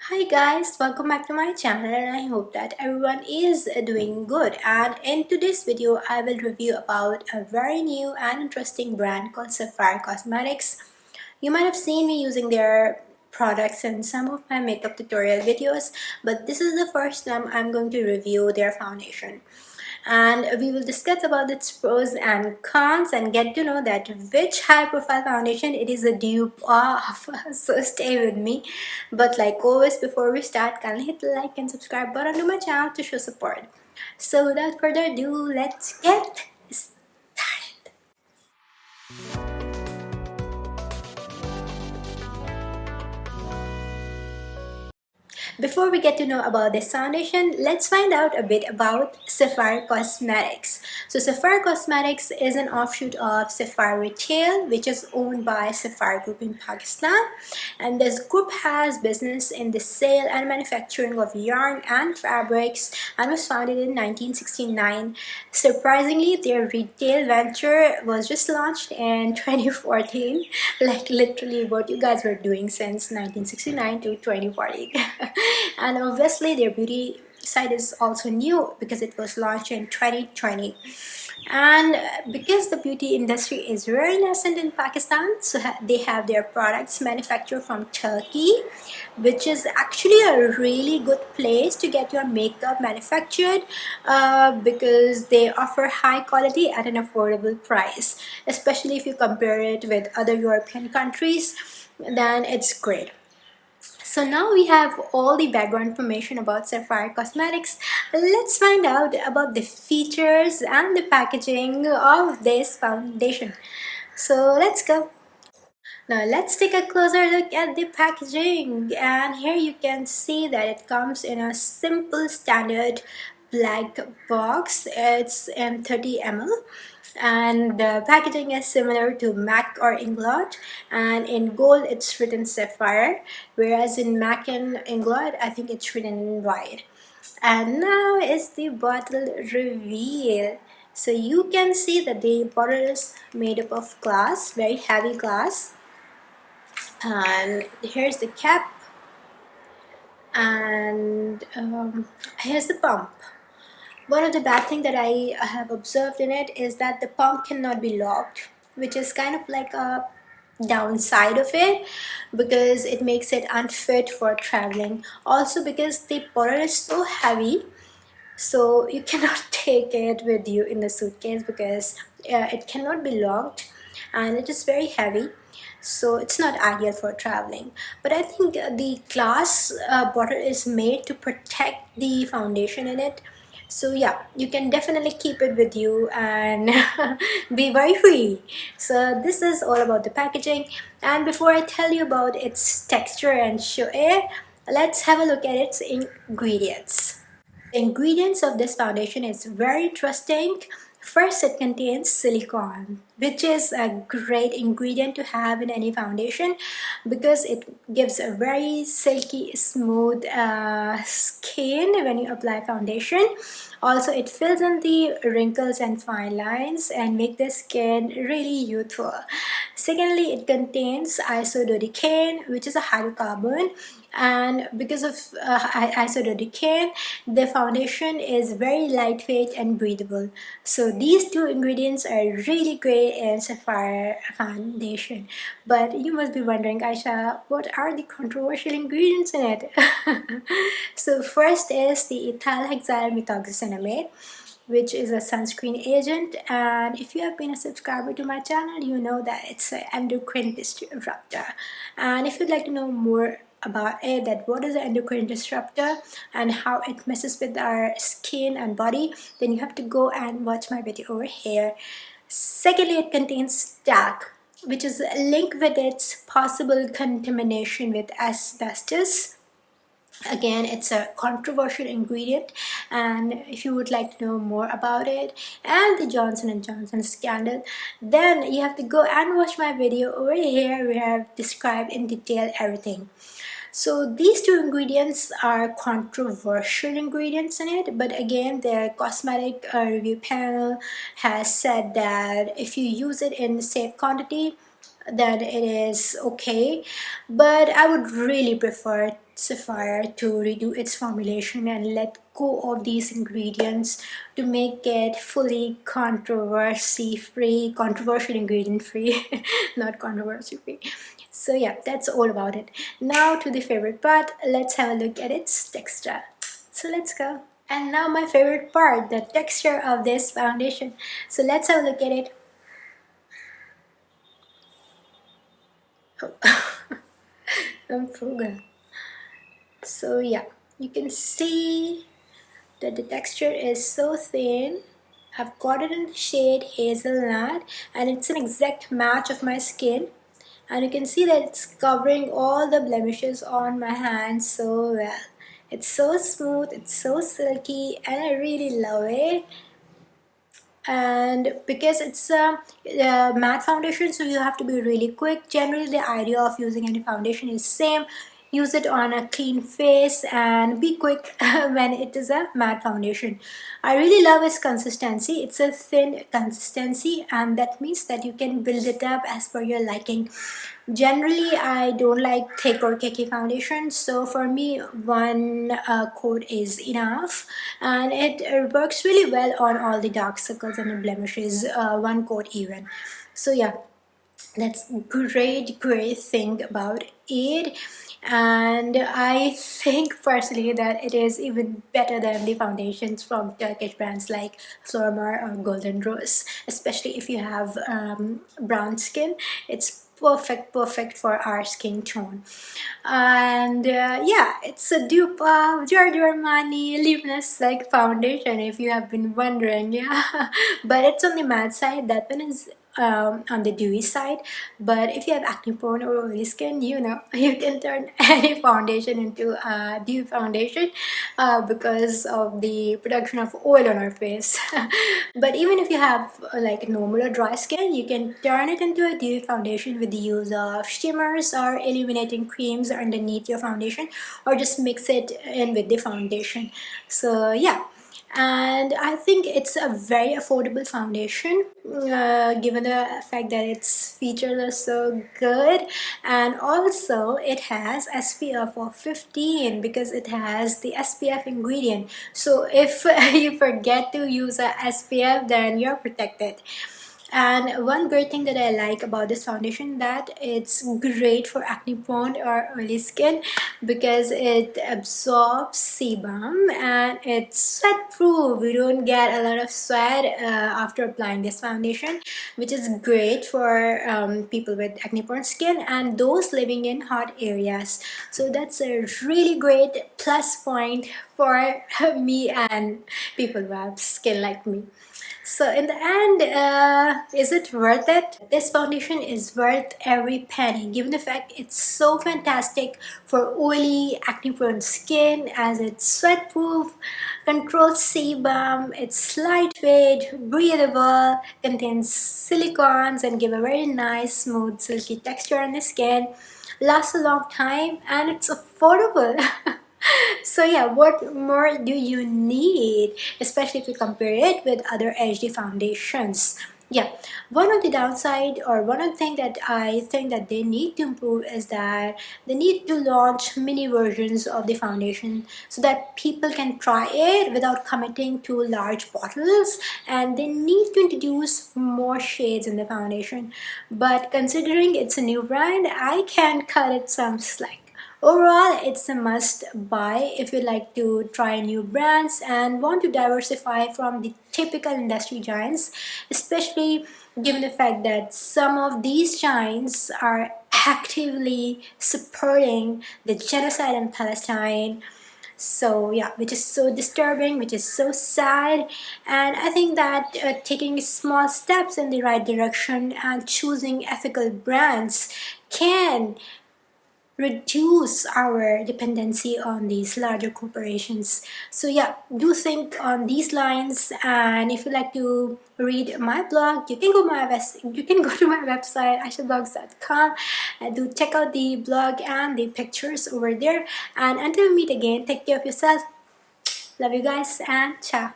Hi guys, welcome back to my channel and I hope that everyone is doing good. And in today's video, I will review about a very new and interesting brand called Sapphire Cosmetics. You might have seen me using their products in some of my makeup tutorial videos, but this is the first time I'm going to review their foundation. And we will discuss about its pros and cons and get to know that which high profile foundation it is a dupe of. So stay with me. But like always, before we start, kindly hit the like and subscribe button to my channel to show support. So without further ado, let's get started. Before we get to know about this foundation, let's find out a bit about Sapphire Cosmetics. So Sapphire Cosmetics is an offshoot of Sapphire Retail, which is owned by Sapphire Group in Pakistan. And this group has business in the sale and manufacturing of yarn and fabrics and was founded in 1969. Surprisingly, their retail venture was just launched in 2014, like literally what you guys were doing since 1969 to 2014. And obviously their beauty side is also new because it was launched in 2020. And because the beauty industry is very nascent in Pakistan, so they have their products manufactured from Turkey, which is actually a really good place to get your makeup manufactured because they offer high quality at an affordable price, especially if you compare it with other European countries. Then it's great. So now we have all the background information about Sapphire Cosmetics. Let's find out about the features and the packaging of this foundation. So let's go. Now let's take a closer look at the packaging, and here you can see that it comes in a simple standard black box. It's in 30 ml and the packaging is similar to MAC or Inglot, and in gold it's written Sapphire, whereas in MAC and Inglot I think it's written in white. And now is the bottle reveal. So you can see that the bottle is made up of glass, very heavy glass, and here's the cap, and here's the pump. One of the bad things that I have observed in it is that the pump cannot be locked, which is kind of like a downside of it because it makes it unfit for traveling. Also because the bottle is so heavy, so you cannot take it with you in the suitcase because it cannot be locked and it is very heavy, so it's not ideal for traveling. But I think the glass bottle is made to protect the foundation in it, so yeah, you can definitely keep it with you and be very free. So this is all about the packaging, and before I tell you about its texture and show it, let's have a look at its ingredients. The ingredients of this foundation is very interesting. First, it contains silicone, which is a great ingredient to have in any foundation because it gives a very silky, smooth skin when you apply foundation. Also, it fills in the wrinkles and fine lines and make the skin really youthful. Secondly, it contains isododecane, which is a hydrocarbon, and because of isododecane, the foundation is very lightweight and breathable. So these two ingredients are really great in Sapphire foundation. But you must be wondering, Aisha, what are the controversial ingredients in it? So first is the ethyl hexyl methoxycinnamide, which is a sunscreen agent, and if you have been a subscriber to my channel, you know that it's an endocrine disruptor. And if you'd like to know more about it, that what is an endocrine disruptor and how it messes with our skin and body, then you have to go and watch my video over here. Secondly, it contains talc, which is linked with its possible contamination with asbestos. Again, it's a controversial ingredient, and if you would like to know more about it and the Johnson & Johnson scandal, then you have to go and watch my video over here where I've described in detail everything. So these two ingredients are controversial ingredients in it, but again, the cosmetic review panel has said that if you use it in safe quantity, then it is okay. But I would really prefer Sapphire to redo its formulation and let go of these ingredients to make it fully controversial ingredient free, not controversy free. So yeah, that's all about it. Now to the favorite part, let's have a look at its texture. So let's go. And now my favorite part, the texture of this foundation. So let's have a look at it. I'm program. So yeah, you can see that the texture is so thin. I've got it in the shade Hazelnut and it's an exact match of my skin. And you can see that it's covering all the blemishes on my hands so well. It's so smooth, it's so silky, and I really love it. And because it's a matte foundation, so you have to be really quick. Generally the idea of using any foundation is same. Use it on a clean face and be quick when it is a matte foundation. I really love its consistency. It's a thin consistency and that means that you can build it up as per your liking. Generally, I don't like thick or cakey foundation, so for me, one coat is enough, and it works really well on all the dark circles and the blemishes. One coat even. So yeah, that's great thing about it. And I think personally that it is even better than the foundations from Turkish brands like Flormar or Golden Rose, especially if you have brown skin. It's perfect for our skin tone. And yeah, it's a dupe of Giorgio Armani Luminous Silk foundation, if you have been wondering. Yeah, but it's on the matte side. That one is on the dewy side. But if you have acne prone or oily skin, you know, you can turn any foundation into a dewy foundation because of the production of oil on our face. But even if you have like normal or dry skin, you can turn it into a dewy foundation with the use of shimmers or illuminating creams underneath your foundation, or just mix it in with the foundation. So yeah, and I think it's a very affordable foundation given the fact that its features are so good, and also it has SPF of 15 because it has the SPF ingredient. So if you forget to use a SPF, then you're protected. And one great thing that I like about this foundation, that it's great for acne prone or oily skin because it absorbs sebum and it's sweat proof. We don't get a lot of sweat after applying this foundation, which is great for people with acne prone skin and those living in hot areas. So that's a really great plus point for me and people who have skin like me. So in the end, is it worth it? This foundation is worth every penny, given the fact it's so fantastic for oily, acne-prone skin, as it's sweat-proof, controls sebum, it's lightweight, breathable, contains silicones and give a very nice, smooth, silky texture on the skin, lasts a long time, and it's affordable. So yeah, what more do you need, especially if you compare it with other HD foundations? Yeah, one of the downside, or one of the things that I think that they need to improve, is that they need to launch mini versions of the foundation so that people can try it without committing to large bottles, and they need to introduce more shades in the foundation. But considering it's a new brand, I can cut it some slack. Overall, it's a must buy if you like to try new brands and want to diversify from the typical industry giants, especially given the fact that some of these giants are actively supporting the genocide in Palestine. So yeah, which is so disturbing, which is so sad. And I think that taking small steps in the right direction and choosing ethical brands can reduce our dependency on these larger corporations. So yeah, do think on these lines, and if you like to read my blog, you can go to my website aishablogs.com and do check out the blog and the pictures over there. And until we meet again, take care of yourself. Love you guys, and ciao.